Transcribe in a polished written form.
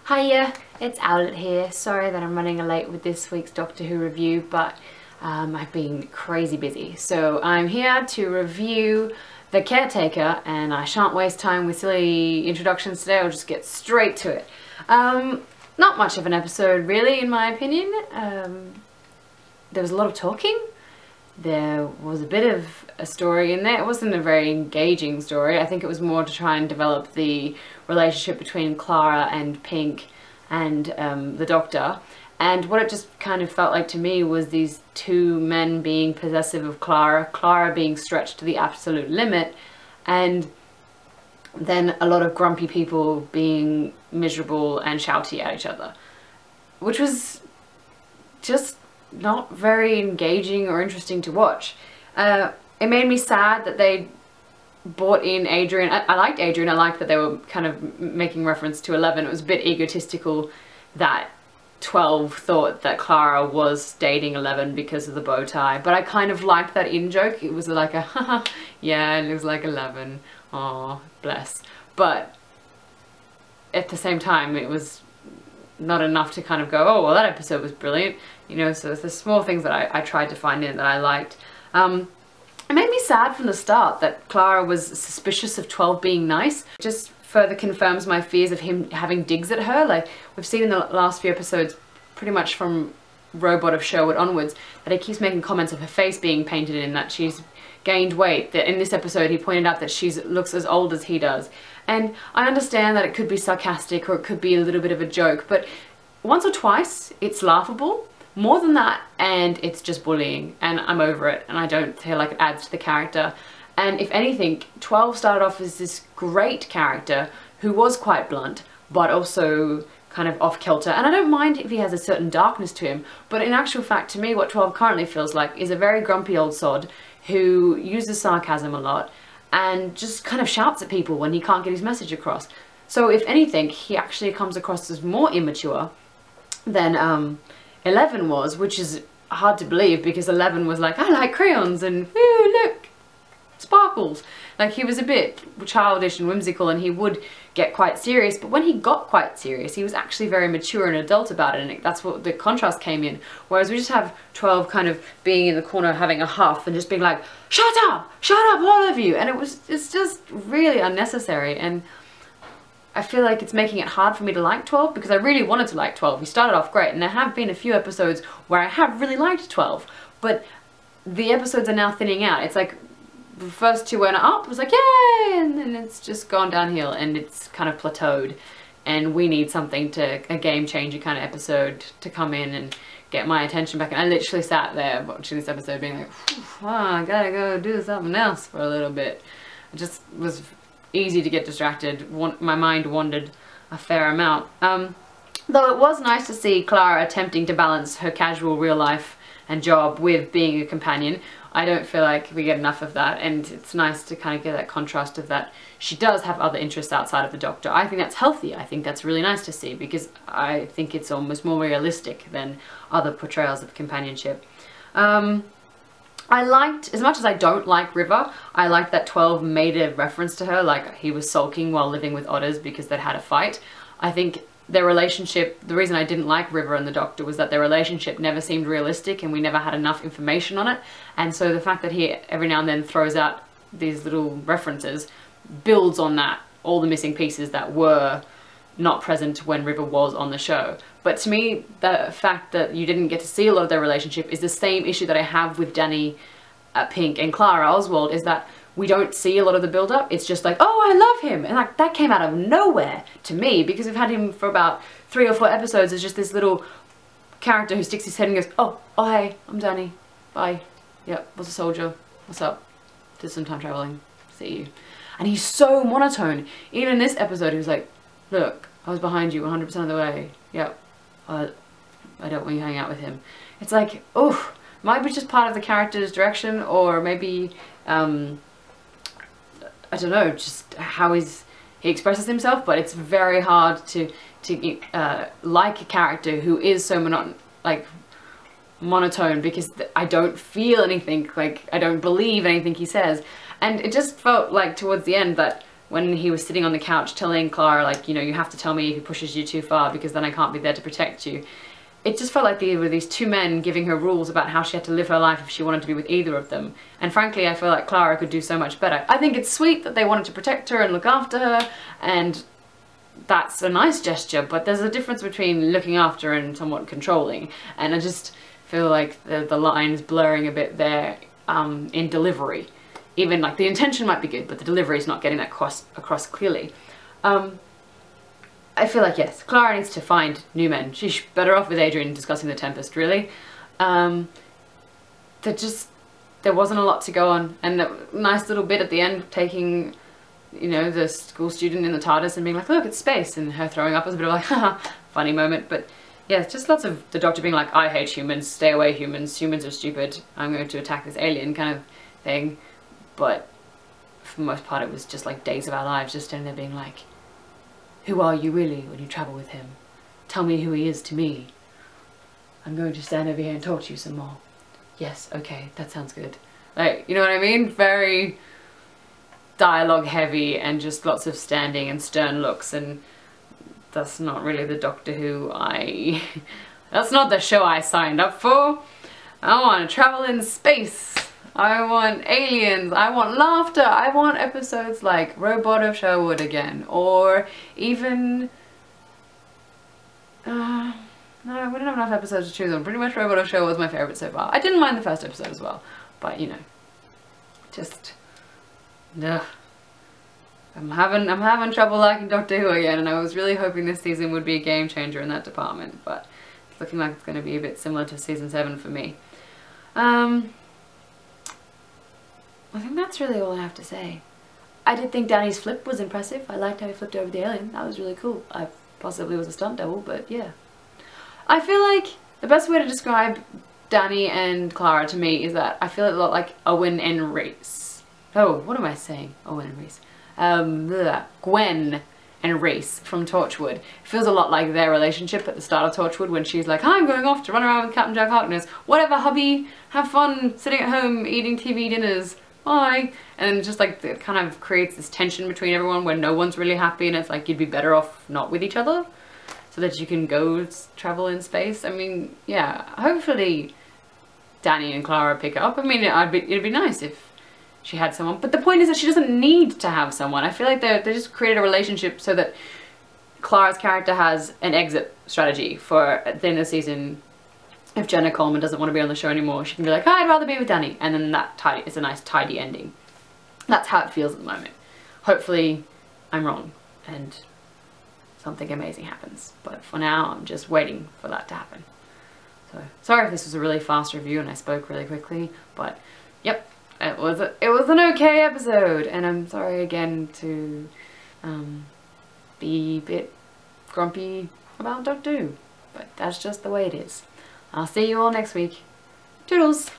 Hiya, it's Owlet here. Sorry that I'm running late with this week's Doctor Who review, but I've been crazy busy. So I'm here to review The Caretaker, and I shan't waste time with silly introductions today. I'll just get straight to it. Not much of an episode really, in my opinion. There was a lot of talking. There was a bit of a story in there. It wasn't a very engaging story. I think it was more to try and develop the relationship between Clara and Pink and the Doctor. And what it just kind of felt like to me was these two men being possessive of Clara, Clara being stretched to the absolute limit, and then a lot of grumpy people being miserable and shouty at each other, which was just not very engaging or interesting to watch. It made me sad that they brought in Adrian. I liked Adrian. I liked that they were kind of making reference to 11. It was a bit egotistical that 12 thought that Clara was dating 11 because of the bow tie, but I kind of liked that in-joke. It was like a haha, yeah, it looks like 11, oh bless. But at the same time, it was not enough to kind of go, oh well, that episode was brilliant, you know. So it's the small things that I tried to find in that I liked. It made me sad from the start that Clara was suspicious of 12 being nice. It just further confirms my fears of him having digs at her. Like we've seen in the last few episodes, pretty much from Robot of Sherwood onwards, that he keeps making comments of her face being painted in, that she's gained weight. That in this episode he pointed out that she looks as old as he does. And I understand that it could be sarcastic or it could be a little bit of a joke, but once or twice it's laughable. More than that, and it's just bullying, and I'm over it, and I don't feel like it adds to the character. And if anything, 12 started off as this great character who was quite blunt, but also kind of off-kilter. And I don't mind if he has a certain darkness to him, but in actual fact, to me, what 12 currently feels like is a very grumpy old sod who uses sarcasm a lot and just kind of shouts at people when he can't get his message across. So if anything, he actually comes across as more immature than 11 was, which is hard to believe because 11 was like, I like crayons and ooh, look, sparkles. Like he was a bit childish and whimsical, and he would get quite serious, but when he got quite serious, he was actually very mature and adult about it, and that's what the contrast came in. Whereas we just have 12 kind of being in the corner having a huff and just being like, shut up, all of you, and it's just really unnecessary. And I feel like it's making it hard for me to like 12 because I really wanted to like 12. We started off great, and there have been a few episodes where I have really liked 12, but the episodes are now thinning out. It's like the first two went up, it was like yay, and then it's just gone downhill and it's kind of plateaued, and we need something a game changer kind of episode to come in and get my attention back. And I literally sat there watching this episode being like, oh, I gotta go do something else for a little bit. It just was easy to get distracted. My mind wandered a fair amount. Though it was nice to see Clara attempting to balance her casual real life and job with being a companion. I don't feel like we get enough of that, and it's nice to kind of get that contrast of that she does have other interests outside of the Doctor. I think that's healthy. I think that's really nice to see because I think it's almost more realistic than other portrayals of companionship. I liked, as much as I don't like River, I liked that 12 made a reference to her, like he was sulking while living with otters because they'd had a fight. I think their relationship, the reason I didn't like River and the Doctor was that their relationship never seemed realistic and we never had enough information on it. And so the fact that he every now and then throws out these little references builds on that, all the missing pieces that were not present when River was on the show. But to me, the fact that you didn't get to see a lot of their relationship is the same issue that I have with Danny, Pink and Clara Oswald, is that we don't see a lot of the build-up. It's just like, oh, I love him, and like that came out of nowhere to me because we've had him for about 3 or 4 episodes as just this little character who sticks his head and goes, oh hey, I'm Danny, bye, yep, was a soldier, what's up, did some time traveling, see you. And he's so monotone. Even in this episode he was like, look, I was behind you 100% of the way, yep, I don't want you to hang out with him. It's like, oh, might be just part of the character's direction, or maybe I don't know, just how he expresses himself, but it's very hard to like a character who is so monotone because I don't feel anything, like I don't believe anything he says. And it just felt like towards the end that when he was sitting on the couch telling Clara, like, you know, you have to tell me if he pushes you too far because then I can't be there to protect you. It just felt like there were these two men giving her rules about how she had to live her life if she wanted to be with either of them. And frankly, I feel like Clara could do so much better. I think it's sweet that they wanted to protect her and look after her, and that's a nice gesture, but there's a difference between looking after and somewhat controlling. And I just feel like the line's blurring a bit there in delivery. Even like the intention might be good, but the delivery is not getting that across clearly. I feel like, yes, Clara needs to find new men. She's better off with Adrian discussing the Tempest, really. There wasn't a lot to go on. And the nice little bit at the end, taking, you know, the school student in the TARDIS and being like, look, it's space, and her throwing up was a bit of like, haha, funny moment. But yeah, it's just lots of the Doctor being like, I hate humans, stay away humans are stupid, I'm going to attack this alien kind of thing. But for the most part, it was just like days of our lives, just standing there being like, who are you really when you travel with him? Tell me who he is to me. I'm going to stand over here and talk to you some more. Yes, okay, that sounds good. Like, you know what I mean? Very dialogue heavy and just lots of standing and stern looks, and that's not really the Doctor Who that's not the show I signed up for. I want to travel in space. I want aliens, I want laughter, I want episodes like Robot of Sherwood again, or even, no, we don't have enough episodes to choose on. Pretty much Robot of Sherwood was my favourite so far. I didn't mind the first episode as well, but you know, just, ugh. I'm having trouble liking Doctor Who again, and I was really hoping this season would be a game changer in that department, but it's looking like it's going to be a bit similar to season 7 for me. I think that's really all I have to say. I did think Danny's flip was impressive. I liked how he flipped over the alien. That was really cool. I possibly was a stunt double, but yeah. I feel like the best way to describe Danny and Clara to me is that I feel it a lot like Owen and Reese. Oh, what am I saying? Owen and Reese. Gwen and Reese from Torchwood. It feels a lot like their relationship at the start of Torchwood when she's like, I'm going off to run around with Captain Jack Harkness. Whatever, hubby. Have fun sitting at home eating TV dinners. Bye. And just like it kind of creates this tension between everyone where no one's really happy, and it's like you'd be better off not with each other so that you can go travel in space. I mean, yeah, hopefully Danny and Clara pick up. I mean, it'd be nice if she had someone, but the point is that she doesn't need to have someone. I feel like they just created a relationship so that Clara's character has an exit strategy for at the end of the season. If Jenna Coleman doesn't want to be on the show anymore, she can be like, oh, I'd rather be with Danny, and then that is a nice tidy ending. That's how it feels at the moment. Hopefully I'm wrong and something amazing happens, but for now I'm just waiting for that to happen. So sorry if this was a really fast review and I spoke really quickly, but yep, it was an okay episode, and I'm sorry again to be a bit grumpy about Doctor Who, but that's just the way it is. I'll see you all next week. Toodles!